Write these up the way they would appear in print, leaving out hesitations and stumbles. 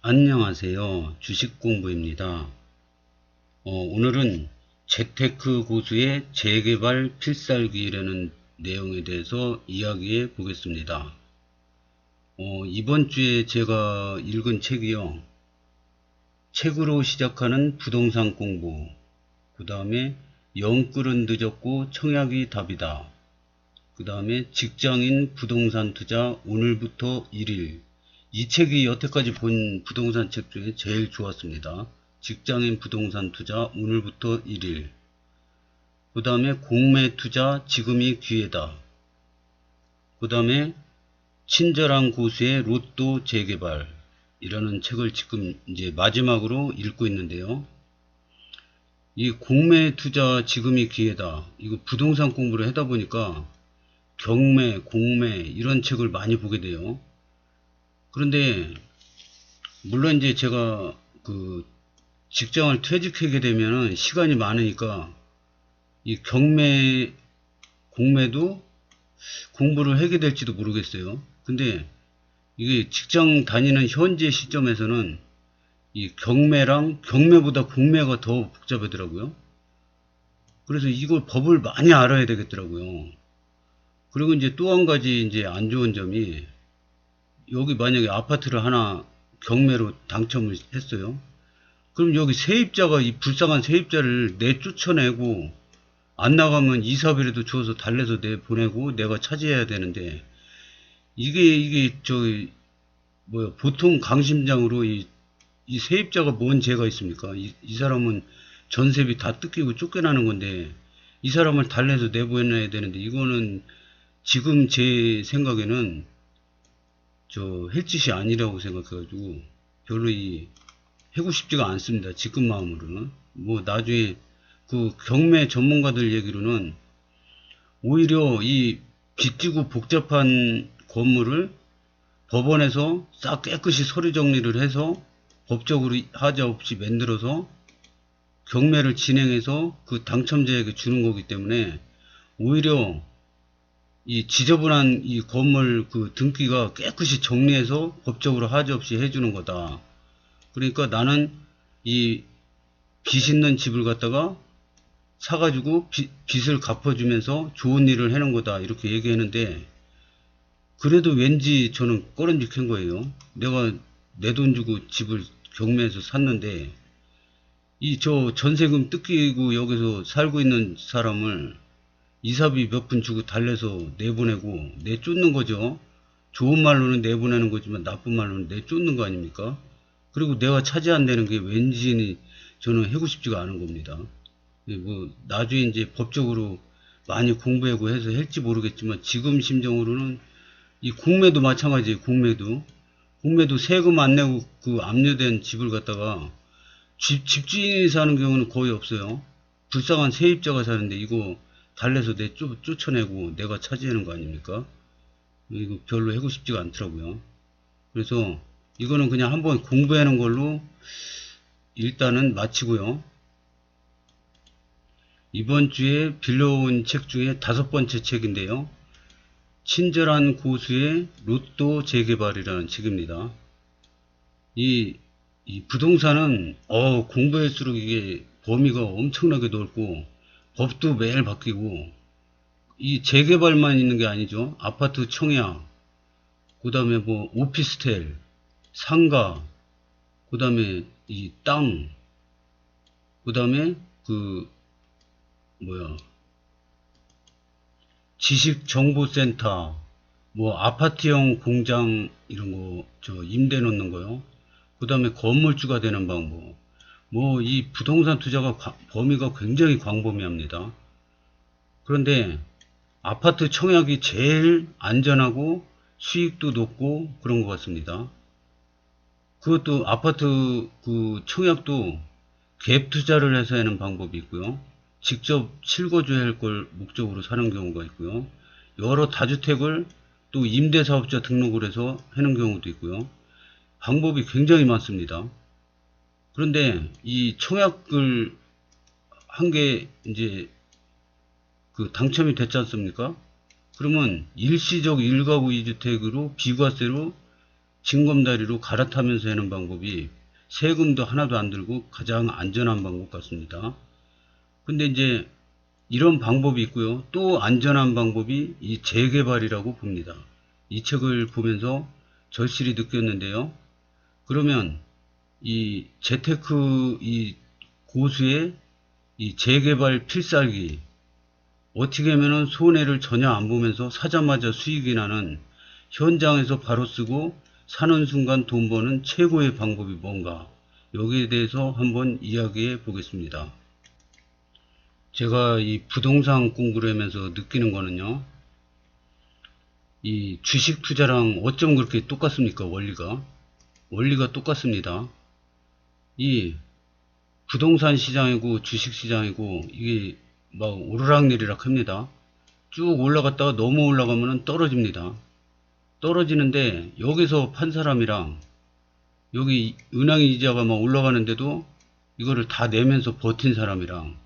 안녕하세요. 주식공부입니다. 오늘은 재테크 고수의 재개발 필살기라는 내용에 대해서 이야기해 보겠습니다. 이번 주에 제가 읽은 책이요. 책으로 시작하는 부동산 공부, 그 다음에 영끌은 늦었고 청약이 답이다. 그 다음에 직장인 부동산 투자 오늘부터 1일. 이 책이 여태까지 본 부동산 책 중에 제일 좋았습니다. 직장인 부동산 투자 오늘부터 1일. 그 다음에 공매 투자 지금이 기회다. 그 다음에 친절한 고수의 로또 재개발 이라는 책을 지금 이제 마지막으로 읽고 있는데요. 이 공매 투자 지금이 기회다. 이거 부동산 공부를 하다 보니까 경매, 공매 이런 책을 많이 보게 돼요. 그런데 물론 이제 제가 그 직장을 퇴직하게 되면은 시간이 많으니까 이 경매, 공매도 공부를 하게 될지도 모르겠어요. 근데 이게 직장 다니는 현재 시점에서는 이 경매랑 경매보다 공매가 더 복잡하더라고요. 그래서 이거 법을 많이 알아야 되겠더라고요. 그리고 이제 또 한 가지 이제 안 좋은 점이 여기 만약에 아파트를 하나 경매로 당첨을 했어요. 그럼 여기 세입자가 이 불쌍한 세입자를 내쫓아내고 안 나가면 이사비라도 줘서 달래서 내보내고 내가 차지해야 되는데 이게 뭐야 보통 강심장으로 이 세입자가 뭔 죄가 있습니까? 이 사람은 전세비 다 뜯기고 쫓겨나는 건데 이 사람을 달래서 내보내야 되는데 이거는 지금 제 생각에는 할 짓이 아니라고 생각해가지고 별로 하고 싶지가 않습니다. 지금 마음으로는. 뭐 나중에 그 경매 전문가들 얘기로는 오히려 이 빚지고 복잡한 건물을 법원에서 싹 깨끗이 서류 정리를 해서 법적으로 하자 없이 만들어서 경매를 진행해서 그 당첨자에게 주는 거기 때문에 오히려 이 지저분한 이 건물 그 등기가 깨끗이 정리해서 법적으로 하자 없이 해주는 거다. 그러니까 나는 이 빚 있는 집을 갖다가 사가지고 빚을 갚아주면서 좋은 일을 해놓은 거다. 이렇게 얘기했는데 그래도 왠지 저는 꺼름직한 거예요. 내가 내 돈 주고 집을 경매해서 샀는데 이 전세금 뜯기고 여기서 살고 있는 사람을 이사비 몇 푼 주고 달래서 내보내고 내쫓는 거죠. 좋은 말로는 내보내는 거지만 나쁜 말로는 내쫓는 거 아닙니까? 그리고 내가 차지한다는 게 왠지 저는 하고 싶지가 않은 겁니다. 뭐 나중에 이제 법적으로 많이 공부하고 해서 할지 모르겠지만 지금 심정으로는 이 공매도 마찬가지예요. 공매도 세금 안 내고 그 압류된 집을 갖다가 집주인이 사는 경우는 거의 없어요. 불쌍한 세입자가 사는데 이거 달래서 쫓아내고 내가 차지하는 거 아닙니까? 이거 별로 하고 싶지가 않더라고요. 그래서 이거는 그냥 한번 공부하는 걸로 일단은 마치고요. 이번 주에 빌려온 책 중에 5번째 책인데요. 친절한 고수의 로또 재개발이라는 책입니다. 이 부동산은 공부할수록 이게 범위가 엄청나게 넓고 법도 매일 바뀌고 이 재개발만 있는 게 아니죠. 아파트 청약, 그 다음에 뭐 오피스텔, 상가, 그 다음에 이 땅, 그 다음에 지식정보센터, 뭐 아파트형 공장 이런 거 임대 놓는 거요. 그 다음에 건물주가 되는 방법. 뭐 이 부동산 투자가 범위가 굉장히 광범위합니다. 그런데 아파트 청약이 제일 안전하고 수익도 높고 그런 것 같습니다. 그것도 아파트 그 청약도 갭 투자를 해서 하는 방법이 있고요. 직접 실거주해야 할 걸 목적으로 사는 경우가 있고요. 여러 다주택을 또 임대사업자 등록을 해서 하는 경우도 있고요. 방법이 굉장히 많습니다. 그런데 이 청약을 한 게 이제 그 당첨이 됐지 않습니까? 그러면 일시적 1가구 2주택으로 비과세로 징검다리로 갈아타면서 하는 방법이 세금도 하나도 안 들고 가장 안전한 방법 같습니다. 근데 이제 이런 방법이 있고요. 또 안전한 방법이 이 재개발이라고 봅니다. 이 책을 보면서 절실히 느꼈는데요. 그러면 이 재테크 이 고수의 이 재개발 필살기, 어떻게 하면은 손해를 전혀 안 보면서 사자마자 수익이 나는, 현장에서 바로 쓰고 사는 순간 돈 버는 최고의 방법이 뭔가, 여기에 대해서 한번 이야기해 보겠습니다. 제가 이 부동산 공부를 하면서 느끼는 거는요, 이 주식 투자랑 어쩜 그렇게 똑같습니까? 원리가 똑같습니다. 이 부동산 시장이고 주식 시장이고 이게 막 오르락내리락 합니다. 쭉 올라갔다가 너무 올라가면 떨어집니다. 떨어지는데 여기서 판 사람이랑 여기 은행 이자가 막 올라가는데도 이거를 다 내면서 버틴 사람이랑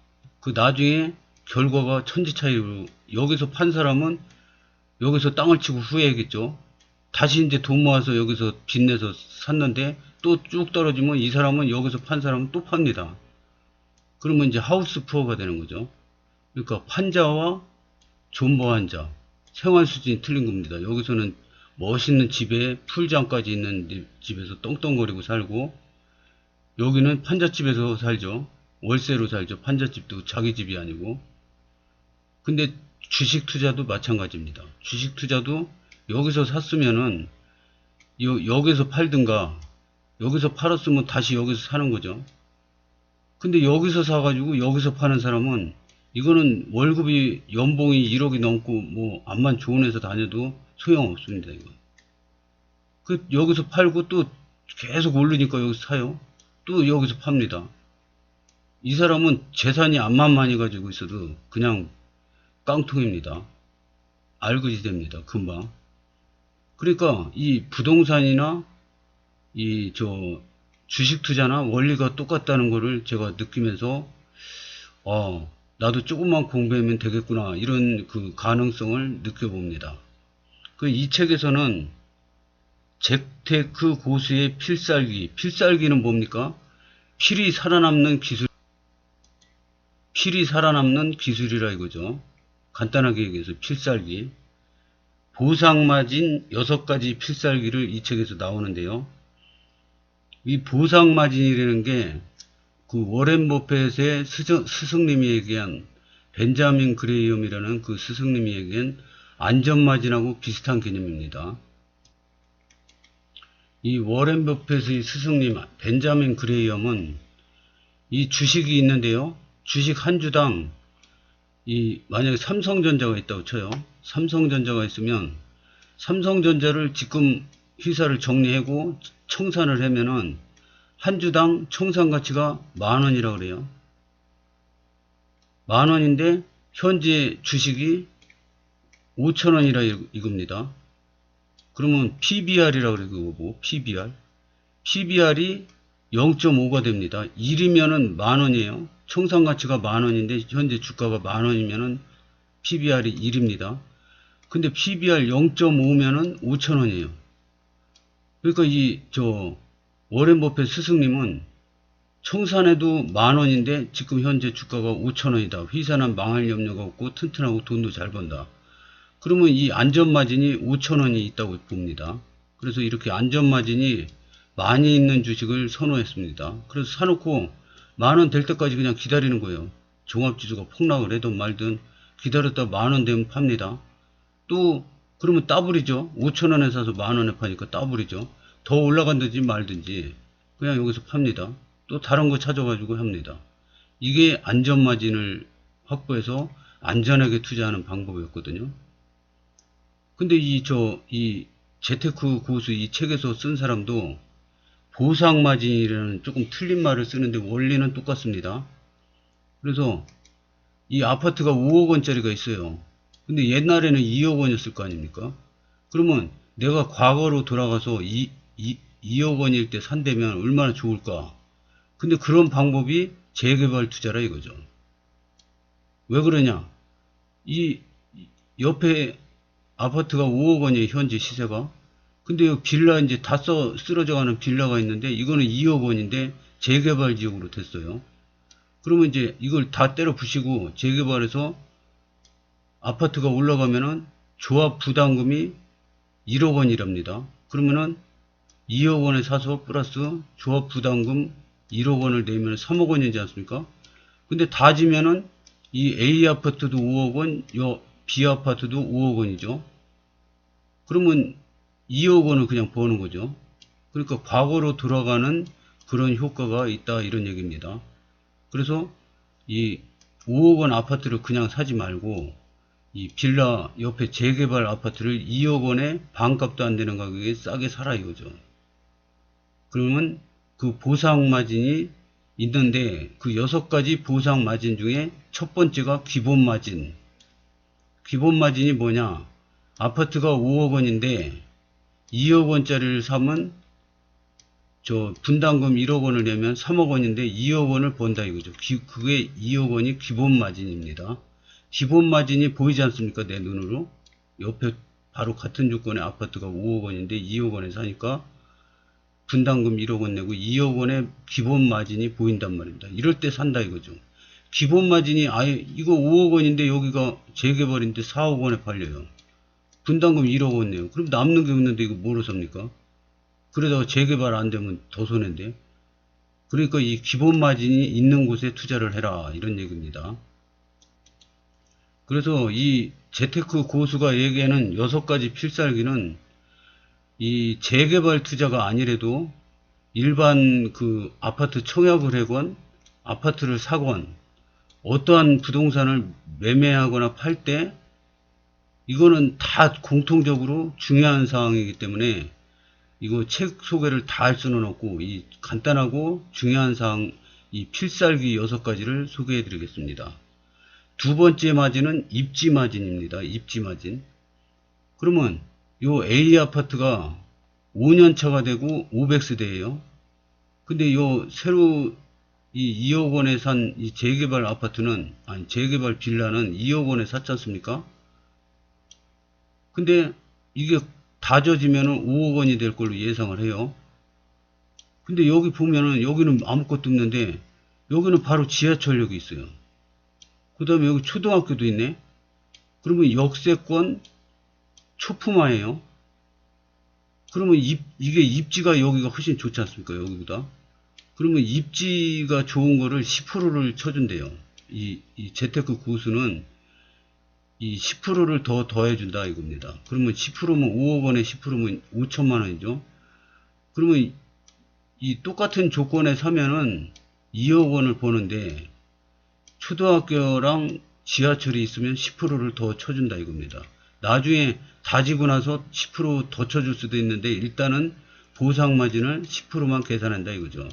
그 나중에 결과가 천지 차이로, 여기서 판 사람은 여기서 땅을 치고 후회하겠죠. 다시 이제 돈 모아서 여기서 빚내서 샀는데 또 쭉 떨어지면 이 사람은 여기서 판 사람은 또 팝니다. 그러면 이제 하우스 푸어가 되는 거죠. 그러니까 판자와 존버한 자, 생활 수준이 틀린 겁니다. 여기서는 멋있는 집에 풀장까지 있는 집에서 떵떵거리고 살고, 여기는 판잣집에서 살죠. 월세로 살죠. 판잣집도 자기 집이 아니고. 근데 주식 투자도 마찬가지입니다. 주식 투자도 여기서 샀으면은 여기서 팔든가, 여기서 팔았으면 다시 여기서 사는 거죠. 근데 여기서 사가지고 여기서 파는 사람은, 이거는 월급이 연봉이 1억이 넘고 뭐 암만 좋은 회사 다녀도 소용없습니다. 이거. 여기서 팔고 또 계속 오르니까 여기서 사요. 또 여기서 팝니다. 이 사람은 재산이 암만 많이 가지고 있어도 그냥 깡통입니다. 알거지 됩니다. 금방. 그러니까 이 부동산이나 이 주식 투자나 원리가 똑같다는 거를 제가 느끼면서, 나도 조금만 공부하면 되겠구나, 이런 그 가능성을 느껴봅니다. 이 책에서는 재테크 고수의 필살기는 뭡니까? 필히 살아남는 기술이라 이거죠. 간단하게 얘기해서 필살기. 보상마진 6가지 필살기를 이 책에서 나오는데요. 이 보상마진이라는 게 그 워렌 버핏의 스승님이 얘기한, 벤자민 그레이엄이라는 그 스승님이 얘기한 안전마진하고 비슷한 개념입니다. 이 워렌 버핏의 스승님 벤자민 그레이엄은 이 주식이 있는데요. 주식 한 주당 만약에 삼성전자가 있다고 쳐요. 삼성전자가 있으면 삼성전자를 지금 회사를 정리하고 청산을 하면은 한 주당 청산 가치가 10,000원이라고 그래요. 10,000원인데 현재 주식이 5,000원이라 이겁니다. 그러면 PBR이라고 그래요. 그거고 PBR. PBR이 0.5가 됩니다. 1이면은 10,000원이에요. 청산 가치가 10,000원인데 현재 주가가 10,000원이면은 PBR이 1입니다. 근데 PBR 0.5면은 5,000원이에요. 그러니까 워렌 버핏 스승님은 청산해도 10,000원인데 지금 현재 주가가 5,000원이다. 회사는 망할 염려가 없고 튼튼하고 돈도 잘 번다. 그러면 이 안전마진이 5,000원이 있다고 봅니다. 그래서 이렇게 안전마진이 많이 있는 주식을 선호했습니다. 그래서 사놓고 10,000원 될 때까지 그냥 기다리는 거예요. 종합지수가 폭락을 해도 말든 기다렸다 10,000원 되면 팝니다. 또 그러면 따블이죠. 5,000원에 사서 10,000원에 파니까 따블이죠. 더 올라간든지 말든지 그냥 여기서 팝니다. 또 다른 거 찾아가지고 합니다. 이게 안전마진을 확보해서 안전하게 투자하는 방법이었거든요. 근데 이 재테크 고수 이 책에서 쓴 사람도 보상마진이라는 조금 틀린 말을 쓰는데 원리는 똑같습니다. 그래서 이 아파트가 5억 원짜리가 있어요. 근데 옛날에는 2억 원이었을 거 아닙니까? 그러면 내가 과거로 돌아가서 2억 원일 때 산다면 얼마나 좋을까? 근데 그런 방법이 재개발 투자라 이거죠. 왜 그러냐? 이 옆에 아파트가 5억 원이에요, 현재 시세가. 근데 이 빌라 이제 다 쓰러져 가는 빌라가 있는데 이거는 2억 원인데 재개발 지역으로 됐어요. 그러면 이제 이걸 다 때려 부시고 재개발해서 아파트가 올라가면은 조합 부담금이 1억 원이랍니다. 그러면은 2억 원에 사서 플러스 조합 부담금 1억 원을 내면 3억 원이지 않습니까? 근데 다 지면은 이 A 아파트도 5억 원, 요 B 아파트도 5억 원이죠. 그러면 2억 원을 그냥 버는 거죠. 그러니까 과거로 돌아가는 그런 효과가 있다 이런 얘기입니다. 그래서 이 5억 원 아파트를 그냥 사지 말고 이 빌라 옆에 재개발 아파트를 2억 원에 반값도 안 되는 가격에 싸게 사라 이거죠. 그러면 그 보상 마진이 있는데 그 6가지 보상 마진 중에 첫 번째가 기본 마진. 기본 마진이 뭐냐? 아파트가 5억 원인데 2억 원짜리를 사면 저 분담금 1억 원을 내면 3억 원인데 2억 원을 번다 이거죠. 그게 2억 원이 기본 마진입니다. 기본 마진이 보이지 않습니까? 내 눈으로. 옆에 바로 같은 조건의 아파트가 5억 원인데 2억 원에 사니까 분담금 1억 원 내고 2억 원의 기본 마진이 보인단 말입니다. 이럴 때 산다 이거죠. 기본 마진이 아예 이거 5억 원인데 여기가 재개발인데 4억 원에 팔려요. 분담금 1억 원 내요. 그럼 남는 게 없는데 이거 뭐로 삽니까? 그러다가 재개발 안 되면 더 손해인데. 그러니까 이 기본 마진이 있는 곳에 투자를 해라 이런 얘기입니다. 그래서 이 재테크 고수가 얘기하는 6가지 필살기는 이 재개발 투자가 아니래도 일반 그 아파트 청약을 하건 아파트를 사건 어떠한 부동산을 매매하거나 팔 때 이거는 다 공통적으로 중요한 사항이기 때문에 이거 책 소개를 다 할 수는 없고 이 간단하고 중요한 사항 이 필살기 6가지를 소개해 드리겠습니다. 두 번째 마진은 입지 마진입니다. 입지 마진. 그러면 요 A 아파트가 5년 차가 되고 500세대예요. 근데 요 새로 이 2억 원에 산 이 재개발 아파트는 아니 재개발 빌라는 2억 원에 샀지 않습니까? 근데 이게 다 져지면은 5억 원이 될 걸로 예상을 해요. 근데 여기 보면은 여기는 아무것도 없는데 여기는 바로 지하철역이 있어요. 그 다음에 여기 초등학교도 있네. 그러면 역세권 초품화예요. 그러면 이게 입지가 여기가 훨씬 좋지 않습니까? 여기보다. 그러면 입지가 좋은 거를 10%를 쳐준대요. 이 재테크 고수는 이 10%를 더 더해준다 이겁니다. 그러면 10%면 5억 원에 10%면 5천만 원이죠. 그러면 이 똑같은 조건에 사면은 2억 원을 버는데 초등학교랑 지하철이 있으면 10%를 더 쳐준다 이겁니다. 나중에 다 지고 나서 10%더 쳐줄 수도 있는데 일단은 보상 마진을 10%만 계산한다 이거죠.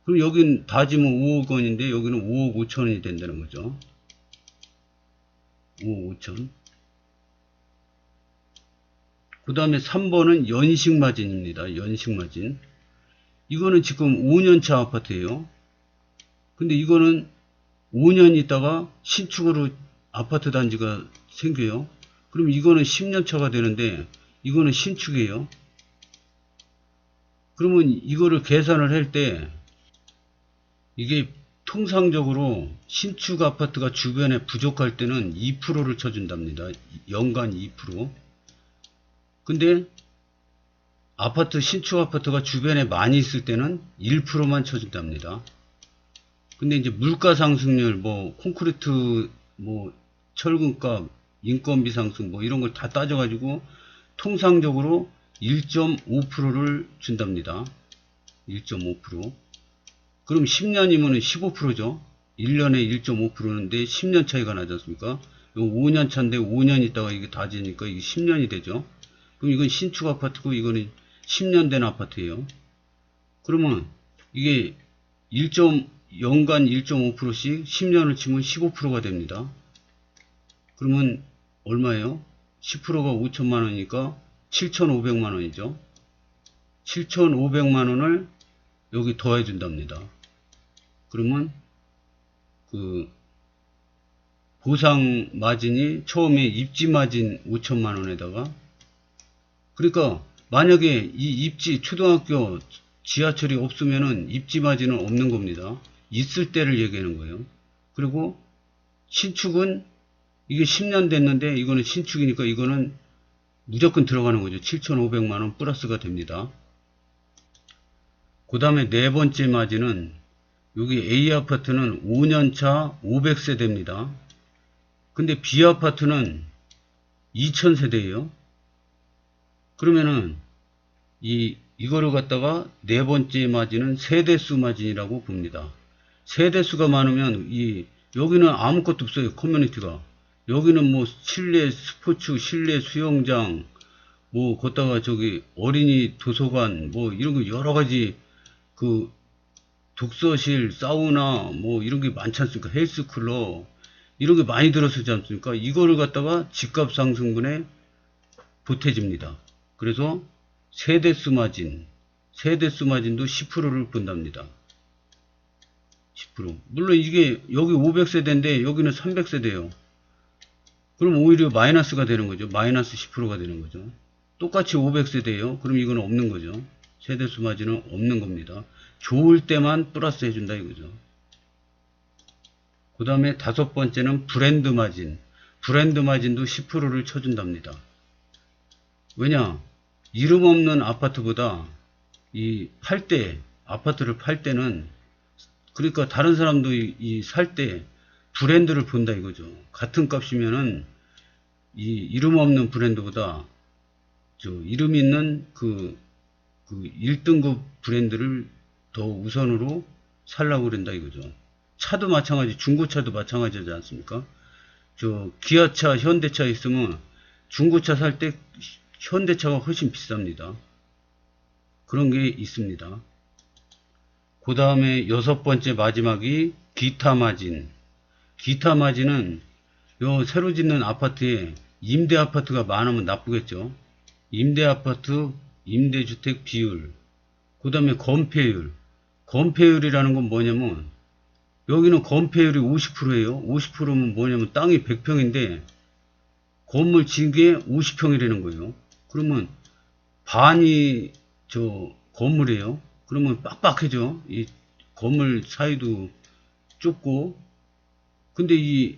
그럼 여긴 다 지면 5억 원인데 여기는 5억 5천 원이 된다는 거죠. 5억 5천. 그 다음에 3번은 연식 마진입니다. 연식 마진. 이거는 지금 5년차 아파트예요. 근데 이거는 5년 있다가 신축으로 아파트 단지가 생겨요. 그럼 이거는 10년 차가 되는데 이거는 신축이에요. 그러면 이거를 계산을 할 때 이게 통상적으로 신축 아파트가 주변에 부족할 때는 2%를 쳐준답니다. 연간 2%. 근데 아파트 신축 아파트가 주변에 많이 있을 때는 1%만 쳐준답니다. 근데 이제 물가 상승률 뭐 콘크리트 뭐 철근값 인건비 상승 뭐 이런 걸 다 따져가지고 통상적으로 1.5%를 준답니다. 1.5%. 그럼 10년이면 15%죠. 1년에 1.5%인데 10년 차이가 나지 않습니까? 요 5년 차인데 5년 있다가 이게 다 지니까 이게 10년이 되죠. 그럼 이건 신축 아파트고 이거는 10년 된 아파트예요. 그러면 이게 연간 1.5%씩 10년을 치면 15%가 됩니다. 그러면 얼마예요? 10%가 5천만 원이니까 7,500만 원이죠. 7,500만 원을 여기 더해 준답니다. 그러면 그 보상 마진이 처음에 입지 마진 5천만 원에다가 그러니까 만약에 이 입지 초등학교 지하철이 없으면은 입지 마진은 없는 겁니다. 있을 때를 얘기하는 거예요. 그리고 신축은 이게 10년 됐는데 이거는 신축이니까 이거는 무조건 들어가는 거죠. 7,500만원 플러스가 됩니다. 그 다음에 네 번째 마진은 여기 A 아파트는 5년차 500세대입니다. 근데 B 아파트는 2000세대예요. 그러면은 이거를 갖다가 네 번째 마진은 세대수 마진이라고 봅니다. 세대수가 많으면 여기는 아무것도 없어요. 커뮤니티가. 여기는 뭐 실내 스포츠, 실내 수영장, 뭐 걷다가 저기 어린이 도서관, 뭐 이런 거 여러 가지 그 독서실, 사우나 뭐 이런 게 많지 않습니까? 헬스클럽 이런 게 많이 들어서지 않습니까? 이거를 갖다가 집값 상승분에 보태집니다. 그래서 세대수 마진도 10%를 본답니다. 10%. 물론 이게 여기 500세대인데 여기는 300세대예요. 그럼 오히려 마이너스가 되는 거죠. 마이너스 10%가 되는 거죠. 똑같이 500세대예요. 그럼 이건 없는 거죠. 세대수 마진은 없는 겁니다. 좋을 때만 플러스 해준다 이거죠. 그 다음에 다섯 번째는 브랜드 마진. 브랜드 마진도 10%를 쳐준답니다. 왜냐? 이름 없는 아파트보다 아파트를 팔 때는, 그러니까 다른 사람도 살 때 브랜드를 본다 이거죠. 같은 값이면은 이름 없는 브랜드보다 이름 있는 그 1등급 브랜드를 더 우선으로 살라고 그런다 이거죠. 차도 마찬가지, 중고차도 마찬가지지 않습니까? 기아차, 현대차 있으면 중고차 살 때 현대차가 훨씬 비쌉니다. 그런 게 있습니다. 그 다음에 여섯 번째 마지막이 기타 마진. 기타 마진은 새로 짓는 아파트에 임대 아파트가 많으면 나쁘겠죠. 임대 아파트, 임대주택 비율, 그 다음에 건폐율. 건폐율이라는 건 뭐냐면 여기는 건폐율이 50%예요. 50%면 뭐냐면 땅이 100평인데 건물 진 게 50평이라는 거예요. 그러면 반이 건물이에요. 그러면 빡빡해져. 이 건물 사이도 좁고. 근데 이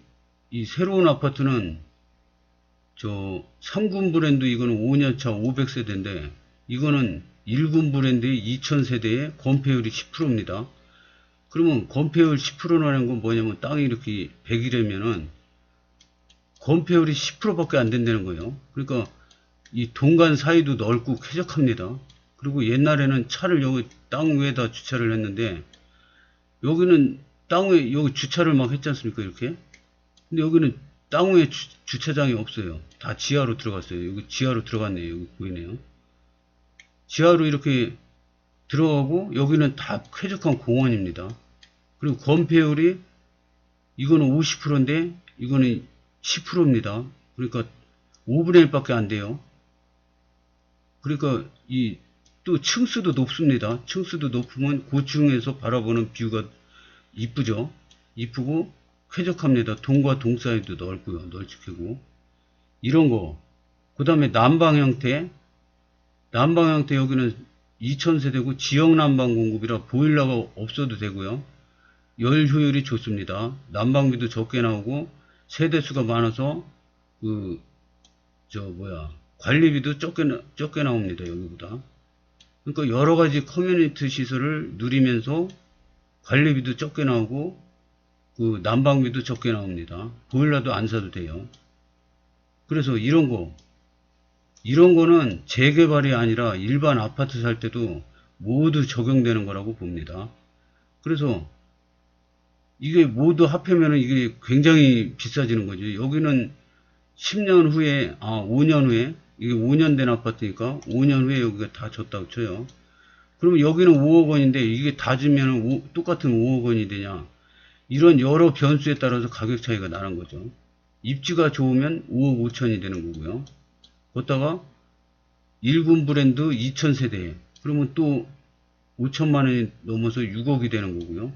새로운 아파트는 3군 브랜드 이거는 5년차 500세대인데 이거는 1군 브랜드의 2000세대의 건폐율이 10%입니다. 그러면 건폐율 10%라는 건 뭐냐면 땅이 이렇게 100이라면은 건폐율이 10%밖에 안 된다는 거예요. 그러니까 이 동간 사이도 넓고 쾌적합니다. 그리고 옛날에는 차를 여기 땅 위에다 주차를 했는데 여기는 땅 위에 여기 주차를 막 했지 않습니까? 이렇게. 근데 여기는 땅 위에 주차장이 없어요. 다 지하로 들어갔어요. 여기 지하로 들어갔네요. 여기 보이네요. 지하로 이렇게 들어가고 여기는 다 쾌적한 공원입니다. 그리고 건폐율이 이거는 50%인데 이거는 10%입니다. 그러니까 5분의 1밖에 안 돼요. 그러니까 또 층수도 높습니다. 층수도 높으면 고층에서 바라보는 뷰가 이쁘죠. 이쁘고 쾌적합니다. 동과 동 사이도 넓고요. 널찍하고 이런 거. 그 다음에 난방 형태 여기는 2000세대고 지역 난방 공급이라 보일러가 없어도 되고요. 열 효율이 좋습니다. 난방비도 적게 나오고 세대수가 많아서 관리비도 적게 나옵니다. 여기보다. 그러니까 여러 가지 커뮤니티 시설을 누리면서 관리비도 적게 나오고 난방비도 적게 나옵니다. 보일러도 안 사도 돼요. 그래서 이런 거는 재개발이 아니라 일반 아파트 살 때도 모두 적용되는 거라고 봅니다. 그래서 이게 모두 합하면은 이게 굉장히 비싸지는 거죠. 여기는 10년 후에, 5년 후에, 이게 5년 된 아파트니까 5년 후에 여기가 다 줬다고 쳐요. 그러면 여기는 5억 원인데 이게 다 주면 똑같은 5억 원이 되냐. 이런 여러 변수에 따라서 가격 차이가 나는 거죠. 입지가 좋으면 5억 5천이 되는 거고요. 거기다가 1군 브랜드 2000세대. 그러면 또 5천만 원이 넘어서 6억이 되는 거고요.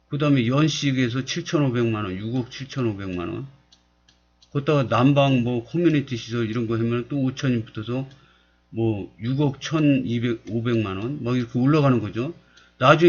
그 다음에 연식에서 7,500만원, 6억 7,500만원. 거기다가 난방, 커뮤니티 시설 이런 거 하면 또 5천이 붙어서 뭐 6억 1,200, 500만원 막 이렇게 올라가는 거죠. 나중에